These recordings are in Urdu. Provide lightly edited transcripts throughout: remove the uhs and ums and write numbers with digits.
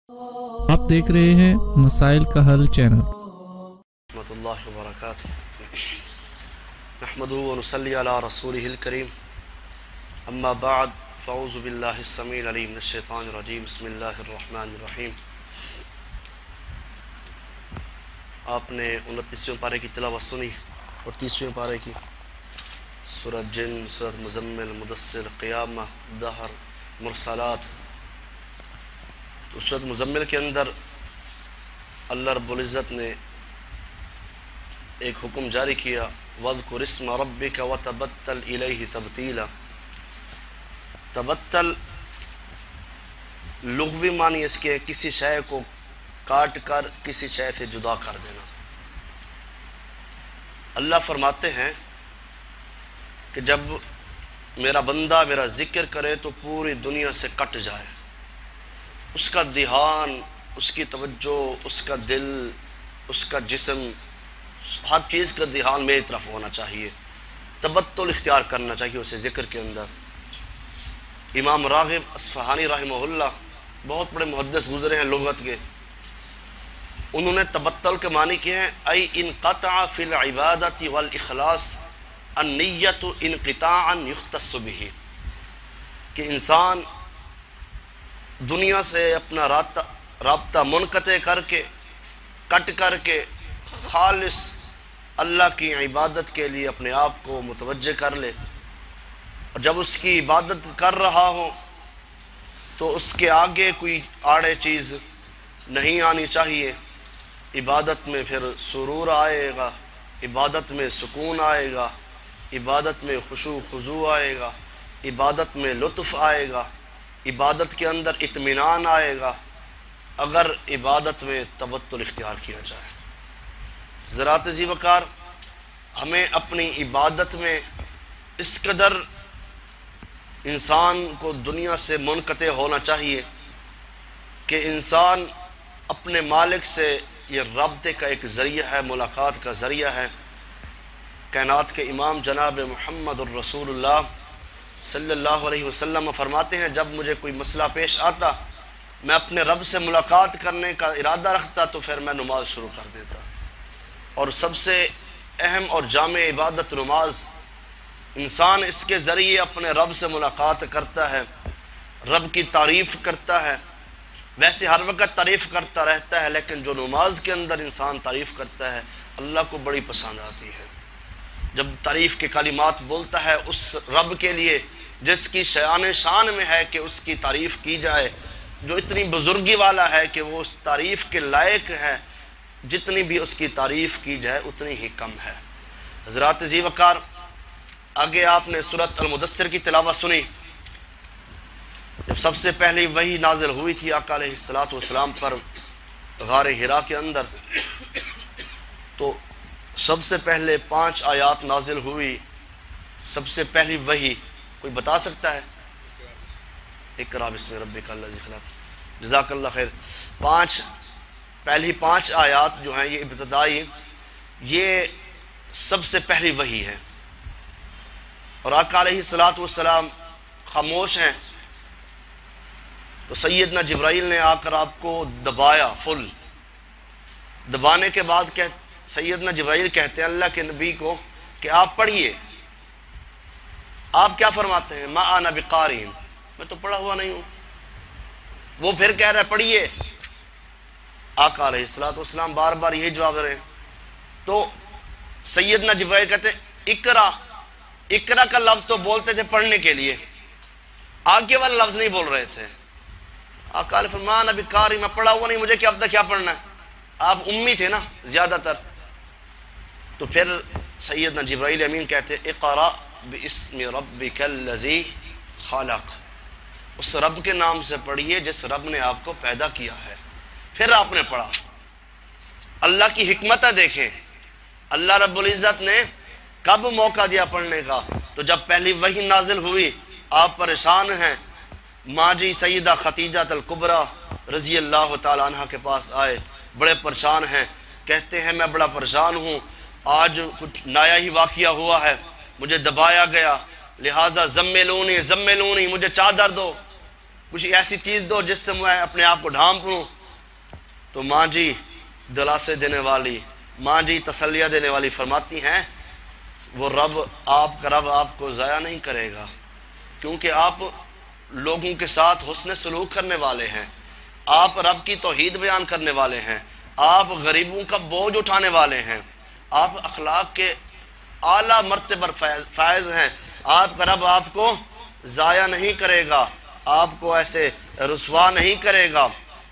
آپ دیکھ رہے ہیں مسائل کا حل چینل۔ رحمۃ اللہ وبرکاتہ۔ نحمدہ ونصلی علی رسولہ الکریم، اما بعد فاعوذ باللہ السمیع العلیم من الشیطان الرجیم، بسم اللہ الرحمن الرحیم۔ آپ نے 29ویں پارے کی تلاوت سنی اور 30ویں پارے کی، سورۃ جن، سورۃ مزمل، مدثر، قیامہ، دہر، مرسلات۔ تو سورۃ مزمل کے اندر اللہ رب العزت نے ایک حکم جاری کیا، وَاذْكُرِ اسْمَ رَبِّكَ وَتَبَتَّلْ إِلَيْهِ تَبْتِيلًا۔ تبتل لغوی معنی اس کے کسی شے کو کاٹ کر کسی شے سے جدا کر دینا۔ اللہ فرماتے ہیں کہ جب میرا بندہ میرا ذکر کرے تو پوری دنیا سے کٹ جائے، اس کا دھیان، اس کی توجہ، اس کا دل، اس کا جسم، ہر چیز کا دھیان میری طرف ہونا چاہیے، تبتل اختیار کرنا چاہیے اسے ذکر کے اندر۔ امام راغب اصفہانی رحمہ اللہ بہت بڑے محدث گزرے ہیں لغت کے، انہوں نے تبتل کے معنی کیے ہیں ای انقطع فی العبادت والاخلاص النیت انقطاعا یختص بہ، کہ انسان دنیا سے اپنا رابطہ منقطع کر کے، کٹ کر کے، خالص اللہ کی عبادت کے لیے اپنے آپ کو متوجہ کر لے، اور جب اس کی عبادت کر رہا ہو تو اس کے آگے کوئی آڑے چیز نہیں آنی چاہیے۔ عبادت میں پھر سرور آئے گا، عبادت میں سکون آئے گا، عبادت میں خشوع خضوع آئے گا، عبادت میں لطف آئے گا، عبادت کے اندر اطمینان آئے گا، اگر عبادت میں تبتل اختیار کیا جائے۔ ذرات ذی وقار، ہمیں اپنی عبادت میں اس قدر انسان کو دنیا سے منقطع ہونا چاہیے کہ انسان اپنے مالک سے، یہ رابطے کا ایک ذریعہ ہے، ملاقات کا ذریعہ ہے۔ کائنات کے امام جناب محمد الرسول اللہ صلی اللہ علیہ وسلم فرماتے ہیں جب مجھے کوئی مسئلہ پیش آتا، میں اپنے رب سے ملاقات کرنے کا ارادہ رکھتا تو پھر میں نماز شروع کر دیتا، اور سب سے اہم اور جامع عبادت نماز۔ انسان اس کے ذریعے اپنے رب سے ملاقات کرتا ہے، رب کی تعریف کرتا ہے۔ ویسے ہر وقت تعریف کرتا رہتا ہے، لیکن جو نماز کے اندر انسان تعریف کرتا ہے اللہ کو بڑی پسند آتی ہے۔ جب تعریف کے کلمات بولتا ہے اس رب کے لیے جس کی شان شان میں ہے کہ اس کی تعریف کی جائے، جو اتنی بزرگی والا ہے کہ وہ اس تعریف کے لائق ہے، جتنی بھی اس کی تعریف کی جائے اتنی ہی کم ہے۔ حضرات ذی وقار، آگے آپ نے سورۃ المدثر کی تلاوت سنی۔ جب سب سے پہلی وحی نازل ہوئی تھی آقا علیہ السلام پر غار حرا کے اندر، تو سب سے پہلے 5 آیات نازل ہوئی۔ سب سے پہلی وحی کوئی بتا سکتا ہے؟ اقرأ بسم ربک الذی خلق۔ جزاک اللہ خیر۔ پہلی 5 آیات جو ہیں یہ ابتدائی، یہ سب سے پہلی وحی ہے، اور آقا علیہ السلام خاموش ہیں، تو سیدنا جبرائیل نے آ کر آپ کو دبایا، فل دبانے کے بعد سیدنا جبرائیل کہتے ہیں اللہ کے نبی کو کہ آپ پڑھیے۔ آپ کیا فرماتے ہیں؟ ما انا بقارئ، میں تو پڑھا ہوا نہیں ہوں۔ وہ پھر کہہ رہے پڑھیے، آقا علیہ السلام بار بار یہی جواب دے رہے ہیں۔ تو سیدنا جبرائیل کہتے ہیں اقرا۔ اقرا کا لفظ تو بولتے تھے پڑھنے کے لیے، آگے والا لفظ نہیں بول رہے تھے۔ آقا علیہ السلام ما انا بقارئ، میں پڑھا ہوا نہیں، مجھے کیا پتہ کیا پڑھنا ہے، آپ امی تھے نا زیادہ تر۔ تو پھر سیدنا جبرائیل امین کہتے ہیں اقرأ باسم ربک الذی خلق، اس رب کے نام سے پڑھیے جس رب نے آپ کو پیدا کیا ہے۔ پھر آپ نے پڑھا۔ اللہ کی حکمت ہے، دیکھیں اللہ رب العزت نے کب موقع دیا پڑھنے کا؟ تو جب پہلی وحی نازل ہوئی، آپ پریشان ہیں۔ ماں جی سیدہ خدیجہ الکبریٰ رضی اللہ تعالیٰ عنہ کے پاس آئے، بڑے پریشان ہیں، کہتے ہیں میں بڑا پریشان ہوں، آج کچھ نیا ہی واقعہ ہوا ہے، مجھے دبایا گیا، لہٰذا زملونی زملونی، مجھے چادر دو۔ کچھ ایسی چیز دو جس سے میں اپنے آپ کو ڈھانپ لوں۔ تو ماں جی دلاسے دینے والی، ماں جی تسلیہ دینے والی فرماتی ہیں وہ رب، آپ کا رب آپ کو ضائع نہیں کرے گا، کیونکہ آپ لوگوں کے ساتھ حسن سلوک کرنے والے ہیں، آپ رب کی توحید بیان کرنے والے ہیں، آپ غریبوں کا بوجھ اٹھانے والے ہیں، آپ اخلاق کے اعلیٰ مرتبہ فائز ہیں، آپ کا رب آپ کو ضائع نہیں کرے گا، آپ کو ایسے رسوا نہیں کرے گا۔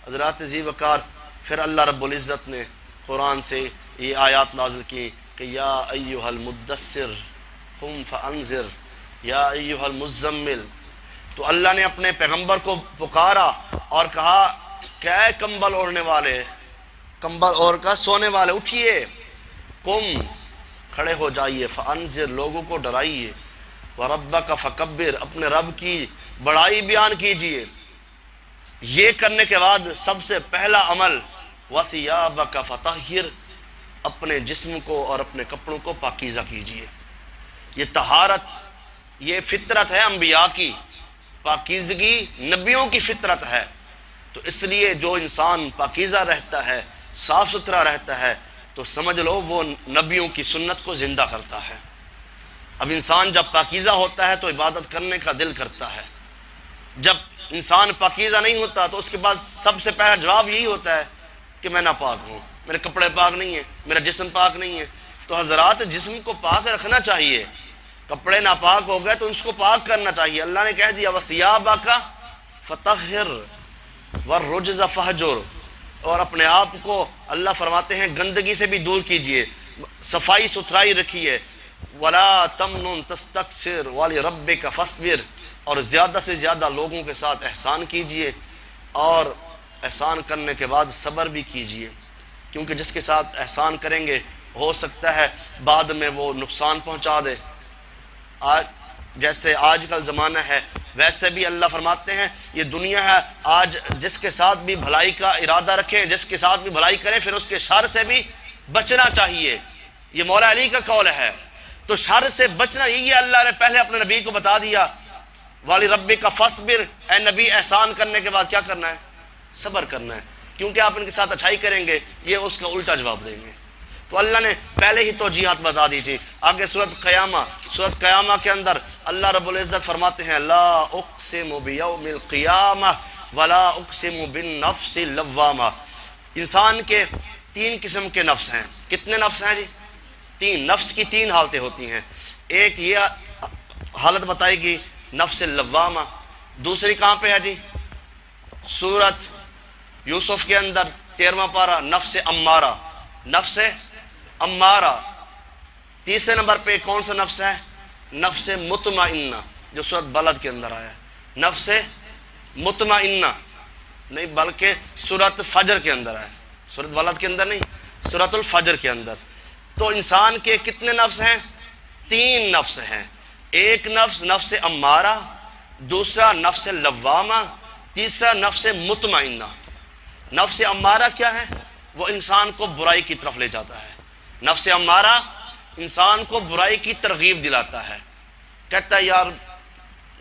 حضرات ذی وقار پھر اللہ رب العزت نے قرآن سے یہ آیات نازل کی کہ یا ایہا المدثر قم فانذر یا ایہا المزمل۔ تو اللہ نے اپنے پیغمبر کو پکارا اور کہا کہ اے کمبل اوڑھنے والے، کمبل اوڑھ کر سونے والے اٹھئے، قم کھڑے ہو جائیے، فانذر لوگوں کو ڈرائیے، وربک فکبر اپنے رب کی بڑائی بیان کیجئے۔ یہ کرنے کے بعد سب سے پہلا عمل وثیابک فطہر اپنے جسم کو اور اپنے کپڑوں کو پاکیزہ کیجئے۔ یہ طہارت، یہ فطرت ہے انبیاء کی، پاکیزگی نبیوں کی فطرت ہے۔ تو اس لیے جو انسان پاکیزہ رہتا ہے، صاف ستھرا رہتا ہے، تو سمجھ لو وہ نبیوں کی سنت کو زندہ کرتا ہے۔ اب انسان جب پاکیزہ ہوتا ہے تو عبادت کرنے کا دل کرتا ہے، جب انسان پاکیزہ نہیں ہوتا تو اس کے پاس سب سے پہلا جواب یہی ہوتا ہے کہ میں ناپاک ہوں، میرے کپڑے پاک نہیں ہیں، میرا جسم پاک نہیں ہے۔ تو حضرات جسم کو پاک رکھنا چاہیے، کپڑے ناپاک ہو گئے تو اس کو پاک کرنا چاہیے۔ اللہ نے کہہ دیا وَثِيَابَكَ فَطَهِّرْ وَالرُّجْزَ فَهْجُرْ، اور اپنے آپ کو اللہ فرماتے ہیں گندگی سے بھی دور کیجئے، صفائی ستھرائی رکھیے۔ وَلَا تَمْنُن تَسْتَكْثِرْ وَلِرَبِّكَ فَاصْبِرْ، اور زیادہ سے زیادہ لوگوں کے ساتھ احسان کیجئے، اور احسان کرنے کے بعد صبر بھی کیجئے، کیونکہ جس کے ساتھ احسان کریں گے ہو سکتا ہے بعد میں وہ نقصان پہنچا دے۔ جیسے آج کل زمانہ ہے ویسے بھی اللہ فرماتے ہیں یہ دنیا ہے، آج جس کے ساتھ بھی بھلائی کا ارادہ رکھیں، جس کے ساتھ بھی بھلائی کریں، پھر اس کے شر سے بھی بچنا چاہیے۔ یہ مولا علی کا قول ہے۔ تو شر سے بچنا یہی ہے، اللہ نے پہلے اپنے نبی کو بتا دیا وَلِرَبِّكَ فَاصْبِرْ، اے نبی احسان کرنے کے بعد کیا کرنا ہے؟ صبر کرنا ہے، کیونکہ آپ ان کے ساتھ اچھائی کریں گے یہ اس کا الٹا جواب دیں گے۔ تو اللہ نے پہلے ہی توجیہات بتا دی تھی۔ آگے سورۃ قیامہ کے اندر اللہ رب العزت فرماتے ہیں لا اقسم بیوم القیامہ ولا اقسم بالنفس اللوامہ۔ انسان کے تین قسم کے نفس ہیں۔ کتنے نفس ہیں جی؟ تین۔ نفس کی تین حالتیں ہوتی ہیں۔ ایک یہ حالت بتائے گی نفس اللوامہ، دوسری کہاں پہ ہے جی؟ سورۃ یوسف کے اندر 13واں پارہ نفس امارہ، نفس امارہ۔ تیسرے نمبر پہ کون سا نفس ہے؟ نفس مطمئنہ، جو سورۃ بلد کے اندر آیا ہے۔ نفس مطمئنہ نہیں بلکہ سورۃ فجر کے اندر ہے، سورۃ بلد کے اندر نہیں، سورۃ الفجر کے اندر۔ تو انسان کے کتنے نفس ہیں؟ تین نفس ہیں۔ ایک نفس نفس امارہ، دوسرا نفس لوامہ، تیسرا نفس مطمئنہ۔ نفس امارہ کیا ہے؟ وہ انسان کو برائی کی طرف لے جاتا ہے۔ نفس امارہ انسان کو برائی کی ترغیب دلاتا ہے، کہتا ہے یار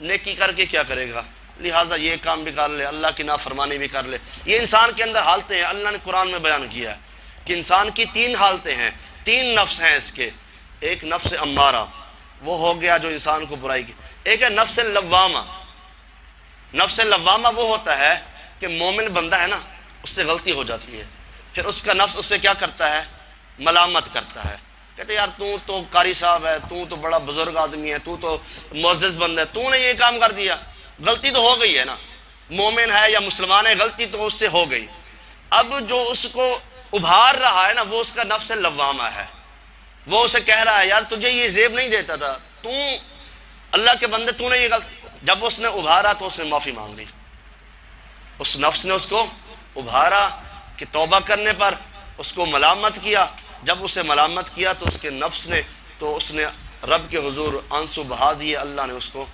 نیکی کر کے کیا کرے گا، لہٰذا یہ کام بھی کر لے، اللہ کی نافرمانی بھی کر لے۔ یہ انسان کے اندر حالتیں ہیں۔ اللہ نے قرآن میں بیان کیا ہے کہ انسان کی تین حالتیں ہیں، تین نفس ہیں اس کے۔ ایک نفس امارہ وہ ہو گیا جو انسان کو برائی کی، ایک ہے نفس لوامہ۔ نفس لوامہ وہ ہوتا ہے کہ مومن بندہ ہے نا، اس سے غلطی ہو جاتی ہے، پھر اس کا نفس اس سے کیا کرتا ہے؟ ملامت کرتا ہے، کہتے یار تو قاری صاحب ہے، تو بڑا بزرگ آدمی ہے، تو معزز بندہ ہے، تو نے یہ کام کر دیا، غلطی تو ہو گئی ہے نا، مومن ہے یا مسلمان ہے، غلطی تو اس سے ہو گئی۔ اب جو اس کو ابھار رہا ہے نا وہ اس کا نفس لوامہ ہے، وہ اسے کہہ رہا ہے یار تجھے یہ زیب نہیں دیتا تھا، تو اللہ کے بندے تو نے یہ غلطی۔ جب اس نے ابھارا تو اس نے معافی مانگ لی، اس نفس نے اس کو ابھارا کہ توبہ کرنے پر اس کو ملامت کیا۔ جب اسے ملامت کیا تو اس کے نفس نے رب کے حضور آنسو بہا دیے، اللہ نے اس کو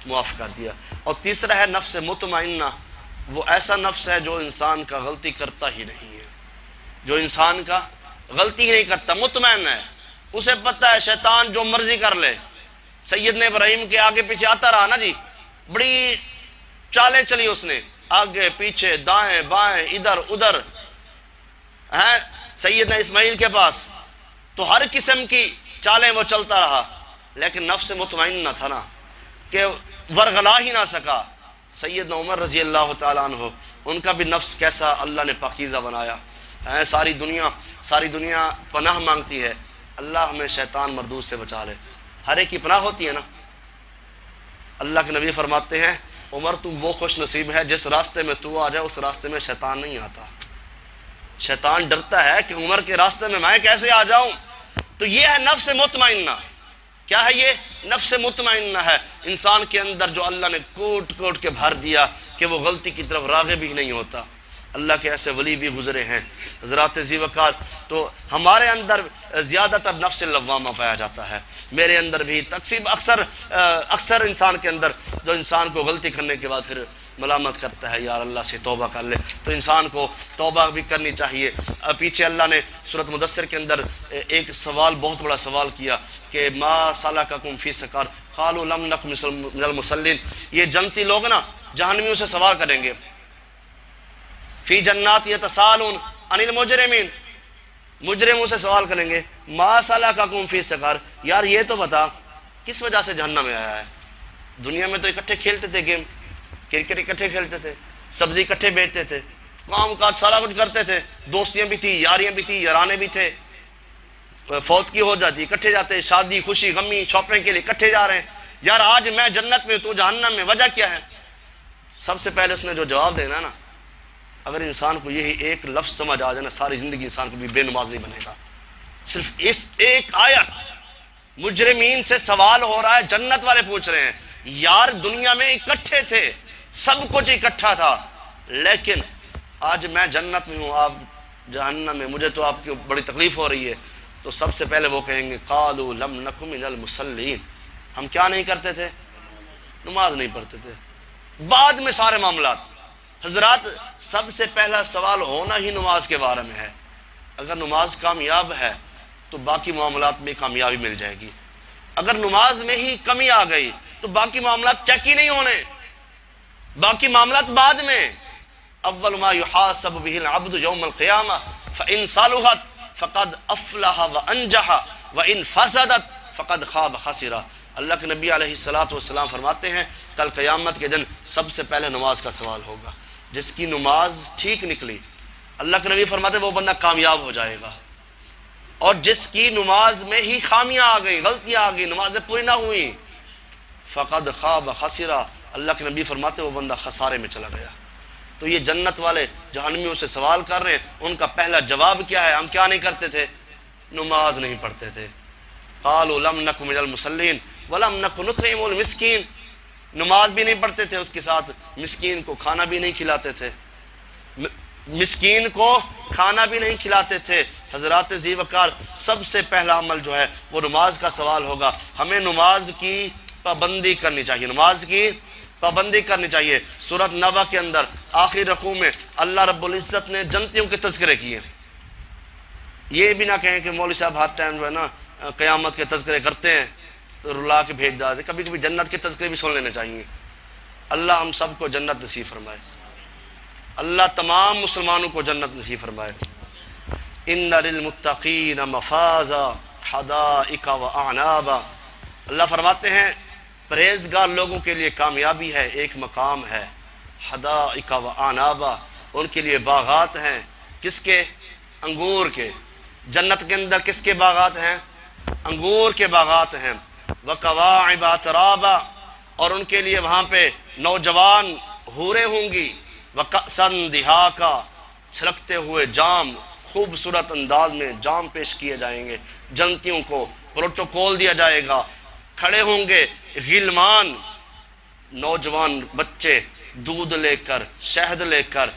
معاف کر دیا۔ اور تیسرا ہے نفس مطمئنہ، وہ ایسا نفس ہے جو انسان کا غلطی کرتا ہی نہیں ہے، جو انسان کا غلطی ہی نہیں کرتا، مطمئن ہے، اسے پتہ ہے شیطان جو مرضی کر لے۔ سیدنا ابراہیم کے آگے پیچھے آتا رہا نا جی، بڑی چالیں چلی اس نے، آگے پیچھے دائیں بائیں ادھر ادھر، سیدنا اسماعیل کے پاس تو ہر قسم کی چالیں وہ چلتا رہا، لیکن نفس مطمئنہ تھا نا کہ ورغلا ہی نہ سکا۔ سیدنا عمر رضی اللہ تعالیٰ عنہ، ان کا بھی نفس کیسا اللہ نے پاکیزہ بنایا، ساری دنیا پناہ مانگتی ہے، اللہ ہمیں شیطان مردود سے بچا لے۔ ہر ایک کی پناہ ہوتی ہے نا۔ اللہ کے نبی فرماتے ہیں عمر تو وہ خوش نصیب ہے جس راستے میں تو آ جائے اس راستے میں شیطان نہیں آتا۔ شیطان ڈرتا ہے کہ عمر کے راستے میں کیسے آ جاؤں۔ تو یہ ہے نفس مطمئنہ۔ کیا ہے یہ؟ نفس مطمئنہ ہے انسان کے اندر جو اللہ نے کوٹ کوٹ کے بھر دیا کہ وہ غلطی کی طرف راغب ہی نہیں ہوتا۔ اللہ کے ایسے ولی بھی گزرے ہیں حضرات ذی وقار۔ تو ہمارے اندر زیادہ تر نفس لوامہ پایا جاتا ہے، میرے اندر بھی تقسیم اکثر انسان کے اندر، جو انسان کو غلطی کرنے کے بعد پھر ملامت کرتا ہے یار اللہ سے توبہ کر لے، تو انسان کو توبہ بھی کرنی چاہیے۔ پیچھے اللہ نے سورۃ مدثر کے اندر ایک سوال، بہت بڑا سوال کیا کہ ما سلککم فی سقر قالوا لم نک من المصلین۔ یہ جنتی لوگ نا جہنمیوں سے سوال کریں گے، فی جنات یتسالون عن المجرمین، مجرموں سے سوال کریں گے ما سلککم فی سقر، یار یہ تو بتا کس وجہ سے جہنم میں آیا ہے۔ دنیا میں تو اکٹھے کھیلتے تھے گیم، کرکٹ اکٹھے کھیلتے تھے، سبزی اکٹھے بیچتے تھے، کام کاج سارا کچھ کرتے تھے، دوستیاں بھی تھی، یاریاں بھی تھی، یارانے بھی تھے، فوت کی ہو جاتی اکٹھے جاتے، شادی خوشی غمی شاپنگ کے لیے اکٹھے جا رہے ہیں۔ یار آج میں جنت میں تو جہنم میں، وجہ کیا ہے؟ سب سے پہلے اس نے جو جواب دینا نا، اگر انسان کو یہی ایک لفظ سمجھ آ جائے نا، ساری زندگی انسان کو بھی بے نماز نہیں بنے گا۔ صرف اس ایک آیت، مجرمین سے سوال ہو رہا ہے، جنت والے پوچھ رہے ہیں یار دنیا میں اکٹھے تھے، سب کچھ اکٹھا تھا، لیکن آج میں جنت میں ہوں، آپ جہنم میں، مجھے تو آپ کی بڑی تکلیف ہو رہی ہے۔ تو سب سے پہلے وہ کہیں گے قالوا لم نک من المصلین، ہم کیا نہیں کرتے تھے؟ نماز نہیں پڑھتے تھے۔ بعد میں سارے معاملات۔ حضرات سب سے پہلا سوال ہونا ہی نماز کے بارے میں ہے۔ اگر نماز کامیاب ہے تو باقی معاملات میں کامیابی مل جائے گی، اگر نماز میں ہی کمی آ گئی تو باقی معاملات چیک ہی نہیں ہونے، باقی معاملات بعد میں۔ اول ما یحاسب به العبد یوم القیامہ فان صلحت فقد افلح وانجح وان فسدت فقد خاب خسر۔ اللہ کے نبی علیہ السلام فرماتے ہیں کل قیامت کے دن سب سے پہلے نماز کا سوال ہوگا۔ جس کی نماز ٹھیک نکلی، اللہ کے نبی فرماتے ہیں وہ بندہ کامیاب ہو جائے گا، اور جس کی نماز میں ہی خامیاں آ گئی، غلطیاں آ گئی، نمازیں پوری نہ ہوئی، فقد خواب خسرہ، اللہ کے نبی فرماتے وہ بندہ خسارے میں چلا گیا۔ تو یہ جنت والے جہنمیوں سے سوال کر رہے ہیں، ان کا پہلا جواب کیا ہے؟ ہم کیا نہیں کرتے تھے؟ نماز نہیں پڑھتے تھے۔ قالوا لم نک من المصلین ولم نک نطعم المسکین، نماز بھی نہیں پڑھتے تھے، اس کے ساتھ مسکین کو کھانا بھی نہیں کھلاتے تھے، مسکین کو کھانا بھی نہیں کھلاتے تھے۔ حضرات ذی وقار سب سے پہلا عمل جو ہے وہ نماز کا سوال ہوگا۔ ہمیں نماز کی پابندی کرنی چاہیے، نماز کی پابندی کرنی چاہیے۔ سورۃ نبا کے اندر آخری رکوع میں اللہ رب العزت نے جنتیوں کے تذکرے کیے۔ یہ بھی نہ کہیں کہ مولوی صاحب ہر ٹائم جو ہے نا قیامت کے تذکرے کرتے ہیں تو رلا کے بھیج دیتے، کبھی کبھی جنت کے تذکرے بھی سن لینے چاہیے۔ اللہ ہم سب کو جنت نصیب فرمائے، اللہ تمام مسلمانوں کو جنت نصیب فرمائے۔ ان للمتقین مفازا حدائق واعنابا، اللہ فرماتے ہیں پرہیزگار لوگوں کے لیے کامیابی ہے، ایک مقام ہے، حدائق واعنابا، ان کے لیے باغات ہیں، کس کے؟ انگور کے۔ جنت کے اندر کس کے باغات ہیں؟ انگور کے باغات ہیں۔ وکواعب اترابا، اور ان کے لیے وہاں پہ نوجوان حوریں ہوں گی۔ وکأسا دہاقا، چھلکتے ہوئے جام، خوبصورت انداز میں جام پیش کیے جائیں گے، جنتیوں کو پروٹوکول دیا جائے گا، کھڑے ہوں گے غلمان، نوجوان بچے دودھ لے کر، شہد لے کر،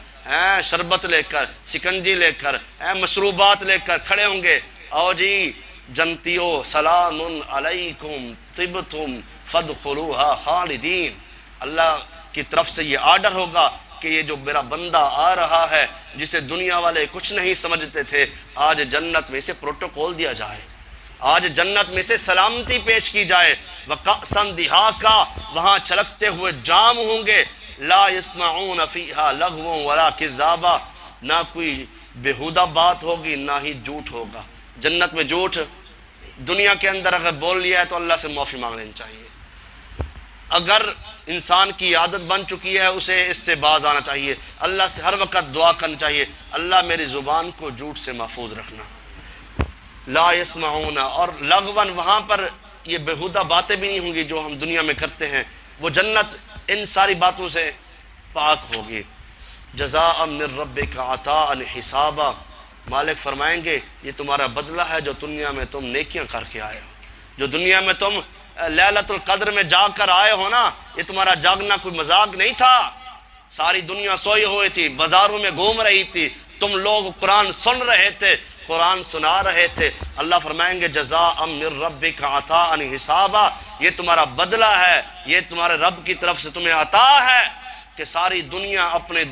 شربت لے کر، سکنجی لے کر، مشروبات لے کر کھڑے ہوں گے۔ آؤ جی جنتیو سلام علیکم طبتم فادخلوها خالدین، اللہ کی طرف سے یہ آرڈر ہوگا کہ یہ جو میرا بندہ آ رہا ہے جسے دنیا والے کچھ نہیں سمجھتے تھے، آج جنت میں سے پروٹوکول دیا جائے، آج جنت میں سے سلامتی پیش کی جائے۔ وَكَأْسًا دِهَاقًا، وہاں چھلکتے ہوئے جام ہوں گے، لا یسمعون فیہا لغوا ولا کذابا، نہ کوئی بےہودہ بات ہوگی نہ ہی جھوٹ ہوگا۔ جنت میں جھوٹ دنیا کے اندر اگر بول لیا ہے تو اللہ سے معافی مانگ لینی چاہیے۔ اگر انسان کی عادت بن چکی ہے اسے اس سے باز آنا چاہیے، اللہ سے ہر وقت دعا کرنی چاہیے، اللہ میری زبان کو جھوٹ سے محفوظ رکھنا۔ لا یسمعون، اور لغون وہاں پر یہ بےہودہ باتیں بھی نہیں ہوں گی جو ہم دنیا میں کرتے ہیں، وہ جنت ان ساری باتوں سے پاک ہوگی۔ جزاء من ربک عطاء حسابا، مالک فرمائیں گے یہ تمہارا بدلہ ہے جو دنیا میں تم نیکیاں کر کے آئے ہو، جو دنیا میں تم لیلۃ القدر میں جاگ کر آئے ہو نا، یہ تمہارا جاگنا کوئی مذاق نہیں تھا، ساری دنیا سوئی ہوئی تھی، بازاروں میں گھوم رہی تھی، تم لوگ قرآن سن رہے تھے، قرآن سنا رہے تھے۔ اللہ فرمائیں گے جزاء من ربک عطاء حسابا، یہ تمہارا بدلہ ہے، یہ تمہارے رب کی طرف سے تمہیں عطا ہے کہ ساری دنیا اپنے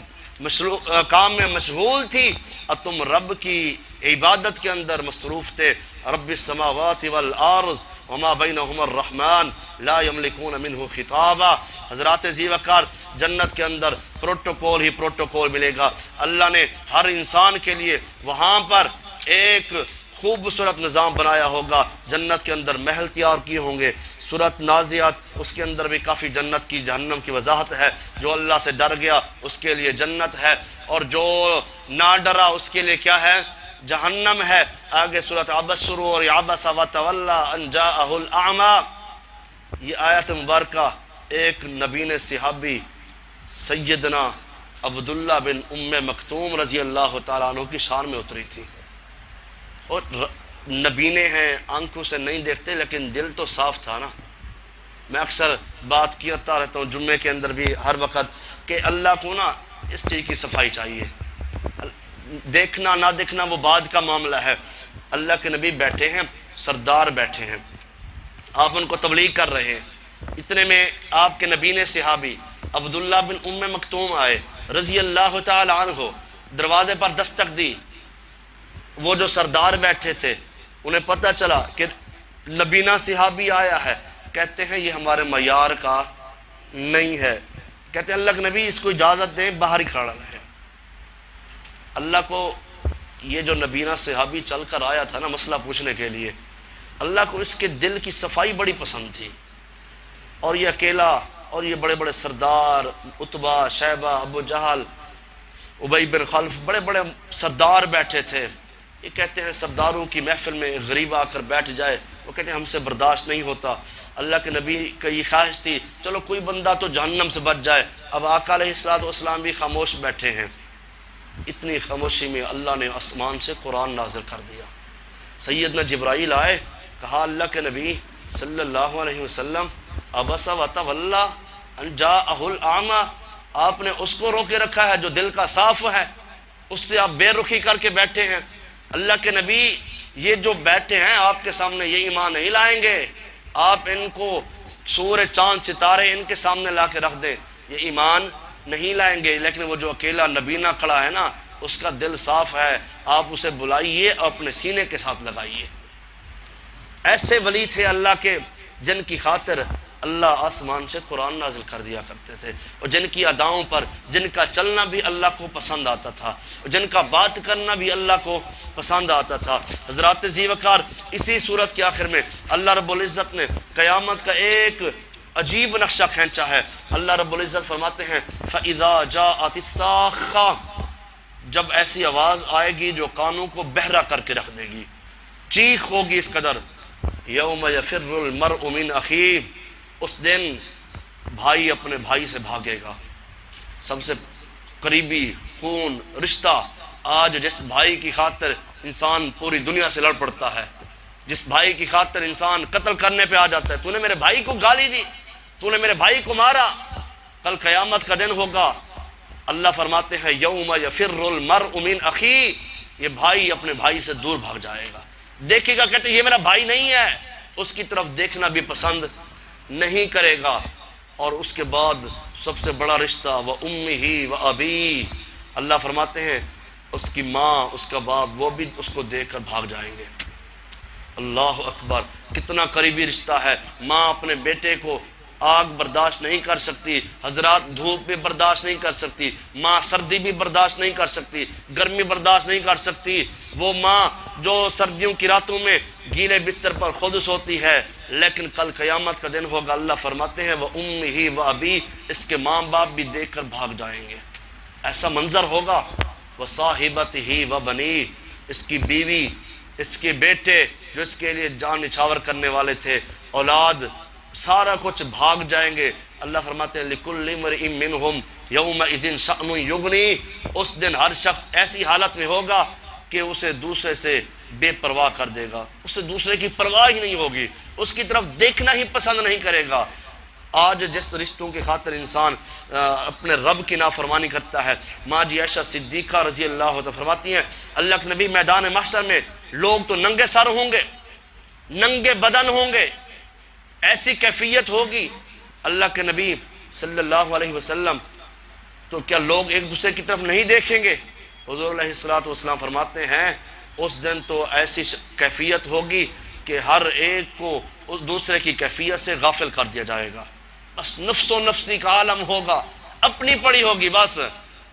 کام میں مشغول تھی اور تم رب کی عبادت کے اندر مصروف تھے۔ رب السماوات والارض وما بینہما الرحمن لا یملکون منہ خطابا۔ حضرات ذی وقار جنت کے اندر پروٹوکول ہی پروٹوکول ملے گا۔ اللہ نے ہر انسان کے لیے وہاں پر ایک خوبصورت نظام بنایا ہوگا، جنت کے اندر محل تیار کیے ہوں گے۔ سورۃ نازعات اس کے اندر بھی کافی جنت کی جہنم کی وضاحت ہے، جو اللہ سے ڈر گیا اس کے لیے جنت ہے، اور جو نہ ڈرا اس کے لیے کیا ہے؟ جہنم ہے۔ آگے سورۃ عبس شروع، اور عبس وتولی ان جاءہ الاعمی، یہ آیت مبارکہ ایک نبین صحابی سیدنا عبداللہ بن ام مکتوم رضی اللہ تعالیٰ عنہ کی شان میں اتری تھی۔ اور نبینے ہیں، آنکھوں سے نہیں دیکھتے لیکن دل تو صاف تھا نا۔ میں اکثر بات کیتا رہتا ہوں جمعے کے اندر بھی ہر وقت کہ اللہ کو نا اس چیز کی صفائی چاہیے، دیکھنا نہ دیکھنا وہ بعد کا معاملہ ہے۔ اللہ کے نبی بیٹھے ہیں، سردار بیٹھے ہیں، آپ ان کو تبلیغ کر رہے ہیں، اتنے میں آپ کے نبینے صحابی عبداللہ بن ام مکتوم آئے رضی اللہ تعالی عنہ، دروازے پر دستک دی۔ وہ جو سردار بیٹھے تھے انہیں پتہ چلا کہ نبینہ صحابی آیا ہے، کہتے ہیں یہ ہمارے معیار کا نہیں ہے، کہتے ہیں اللہ کے نبی اس کو اجازت دیں باہر ہی کھڑا رہے۔ اللہ کو یہ جو نبینہ صحابی چل کر آیا تھا نا مسئلہ پوچھنے کے لیے، اللہ کو اس کے دل کی صفائی بڑی پسند تھی، اور یہ اکیلا اور یہ بڑے بڑے سردار عتبہ، شیبہ، ابو جہل، ابی بن خلف، بڑے بڑے سردار بیٹھے تھے۔ یہ کہتے ہیں سرداروں کی محفل میں غریب آ کر بیٹھ جائے، وہ کہتے ہیں ہم سے برداشت نہیں ہوتا۔ اللہ کے نبی کا یہ خواہش تھی چلو کوئی بندہ تو جہنم سے بچ جائے۔ اب آقا علیہ السلام بھی خاموش بیٹھے ہیں، اتنی خاموشی میں اللہ نے آسمان سے قرآن نازل کر دیا۔ سیدنا جبرائیل آئے، کہا اللہ کے نبی صلی اللہ علیہ وسلم عبس وتولی ان جاءہ الاعمی، آپ نے اس کو روکے رکھا ہے جو دل کا صاف ہے، اس سے آپ بے رخی کر کے بیٹھے ہیں۔ اللہ کے نبی یہ جو بیٹھے ہیں آپ کے سامنے یہ ایمان نہیں لائیں گے، آپ ان کو سورج چاند ستارے ان کے سامنے لا کے رکھ دیں، یہ ایمان نہیں لائیں گے۔ لیکن وہ جو اکیلا نبینہ کھڑا ہے نا اس کا دل صاف ہے، آپ اسے بلائیے، اپنے سینے کے ساتھ لگائیے۔ ایسے ولی تھے اللہ کے جن کی خاطر اللہ آسمان سے قرآن نازل کر دیا کرتے تھے، اور جن کی اداؤں پر جن کا چلنا بھی اللہ کو پسند آتا تھا، اور جن کا بات کرنا بھی اللہ کو پسند آتا تھا۔ حضرات ذی وقار اسی صورت کے آخر میں اللہ رب العزت نے قیامت کا ایک عجیب نقشہ کھینچا ہے۔ اللہ رب العزت فرماتے ہیں فَإِذَا جَاءَتِ الصَّاخَّةُ، جب ایسی آواز آئے گی جو کانوں کو بہرا کر کے رکھ دے گی، چیخ ہوگی اس قدر، یوم یفر المرء من اخیہ، اس دن بھائی اپنے بھائی سے بھاگے گا، سب سے قریبی خون رشتہ۔ آج جس بھائی کی خاطر انسان پوری دنیا سے لڑ پڑتا ہے، جس بھائی کی خاطر انسان قتل کرنے پہ آ جاتا ہے، تو نے میرے بھائی کو گالی دی، تو نے میرے بھائی کو مارا، کل قیامت کا دن ہوگا۔ اللہ فرماتے ہیں یوم یفر المرء من اخیہ، یہ بھائی اپنے بھائی سے دور بھاگ جائے گا، دیکھے گا، کہتے ہیں یہ میرا بھائی نہیں ہے، اس کی طرف دیکھنا بھی پسند نہیں کرے گا۔ اور اس کے بعد سب سے بڑا رشتہ وَأُمِّهِ وَأَبِيهِ، اللہ فرماتے ہیں اس کی ماں، اس کا باپ، وہ بھی اس کو دیکھ کر بھاگ جائیں گے۔ اللہ اکبر، کتنا قریبی رشتہ ہے۔ ماں اپنے بیٹے کو آگ برداشت نہیں کر سکتی، حضرات دھوپ بھی برداشت نہیں کر سکتی، ماں سردی بھی برداشت نہیں کر سکتی، گرمی برداشت نہیں کر سکتی، وہ ماں جو سردیوں کی راتوں میں گیلے بستر پر خود سوتی ہے، لیکن کل قیامت کا دن ہوگا، اللہ فرماتے ہیں وَأُمِّهِ وَأَبِيهِ، اس کے ماں باپ بھی دیکھ کر بھاگ جائیں گے، ایسا منظر ہوگا، وَصَاحِبَتِهِ وَبَنِيهِ، اس کی بیوی، اس کے بیٹے جو اس کے لیے جان نچھاور کرنے والے تھے، اولاد، سارا کچھ بھاگ جائیں گے۔ اللہ فرماتے ہیں لِكُلِّ امْرِئٍ مِّنْهُمْ يَوْمَئِذٍ شَأْنٌ يُغْنِيهِ، اس دن ہر شخص ایسی حالت میں ہوگا کہ اسے دوسرے سے بے پرواہ کر دے گا، اسے دوسرے کی پرواہ ہی نہیں ہوگی، اس کی طرف دیکھنا ہی پسند نہیں کرے گا۔ آج جس رشتوں کی خاطر انسان اپنے رب کی نافرمانی کرتا ہے، ماں جی عائشہ صدیقہ رضی اللہ عنہ فرماتی ہیں اللہ کے نبی میدان محشر میں لوگ تو ننگے سر ہوں گے، ننگے بدن ہوں گے، ایسی کیفیت ہوگی، اللہ کے نبی صلی اللہ علیہ وسلم تو کیا لوگ ایک دوسرے کی طرف نہیں دیکھیں گے؟ حضور علیہ السلام فرماتے ہیں اس دن تو ایسی کیفیت ہوگی کہ ہر ایک کو دوسرے کی کیفیت سے غافل کر دیا جائے گا، بس نفس و نفسی کا عالم ہوگا، اپنی پڑی ہوگی بس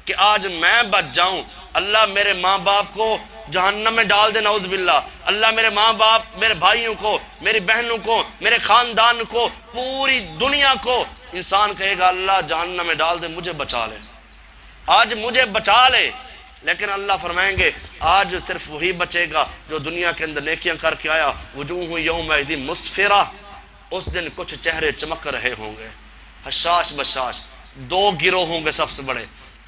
کہ آج میں بچ جاؤں، اللہ میرے ماں باپ کو جہنم میں ڈال دے نعوذ باللہ، اللہ میرے ماں باپ، میرے بھائیوں کو، میری بہنوں کو، میرے خاندان کو، پوری دنیا کو انسان کہے گا اللہ جہنم میں ڈال دے، مجھے بچا لے، آج مجھے بچا لے، لیکن اللہ فرمائیں گے آج صرف وہی بچے گا جو دنیا کے اندر نیکیاں کر کے آیا، وجوہ یومئذ مسفرہ، اس دن کچھ چہرے چمک رہے ہوں گے، حشاش بشاش، دو گروہ ہوں گے سب سے بڑے،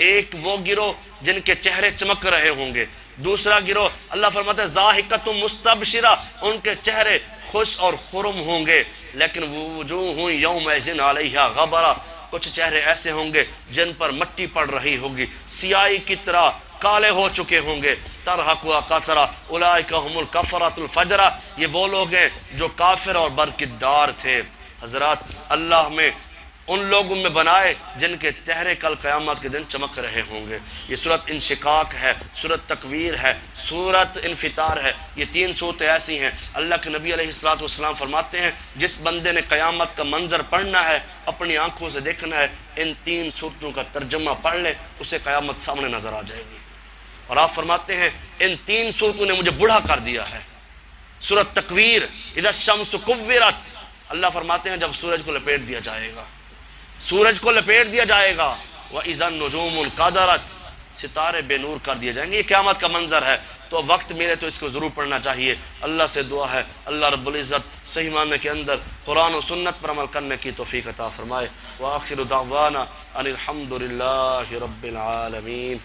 ایک وہ گروہ جن کے چہرے چمک رہے ہوں گے، دوسرا گروہ اللہ فرماتا ہے ضاحکۃ مستبشرہ، ان کے چہرے خوش اور خرم ہوں گے، لیکن وجوہ یومئذ علیہا غبرہ، کچھ چہرے ایسے ہوں گے جن پر مٹی پڑ رہی ہوگی، سیاہی کی طرح کالے ہو چکے ہوں گے، ترہقها قترہ اولئک هم الکفرۃ الفجرہ، یہ وہ لوگ ہیں جو کافر اور برکتدار تھے۔ حضرات اللہ میں ان لوگوں میں بنائے جن کے چہرے کل قیامت کے دن چمک رہے ہوں گے۔ یہ سورت انشقاق ہے، سورت تکویر ہے، سورت انفطار ہے، یہ تین صورتیں ایسی ہیں۔ اللہ کے نبی علیہ السلام فرماتے ہیں جس بندے نے قیامت کا منظر پڑھنا ہے، اپنی آنکھوں سے دیکھنا ہے، ان تین صورتوں کا ترجمہ پڑھ لے، اسے قیامت سامنے نظر آ جائے گی۔ اور آپ فرماتے ہیں ان تین صورتوں نے مجھے بوڑھا کر دیا ہے۔ سورت تکویر اذا الشمس کورت، اللہ فرماتے ہیں جب سورج کو لپیٹ دیا جائے گا، سورج کو لپیٹ دیا جائے گا، وَإِذَا النُّجُومُ انْقَدَرَتْ، ستارے بے نور کر دیے جائیں گے۔ یہ قیامت کا منظر ہے، تو وقت ملے تو اس کو ضرور پڑھنا چاہیے۔ اللہ سے دعا ہے اللہ رب العزت صحیح معنی کے اندر قرآن و سنت پر عمل کرنے کی توفیق عطا فرمائے۔ وآخر دعوانا ان الحمد للہ رب العالمین۔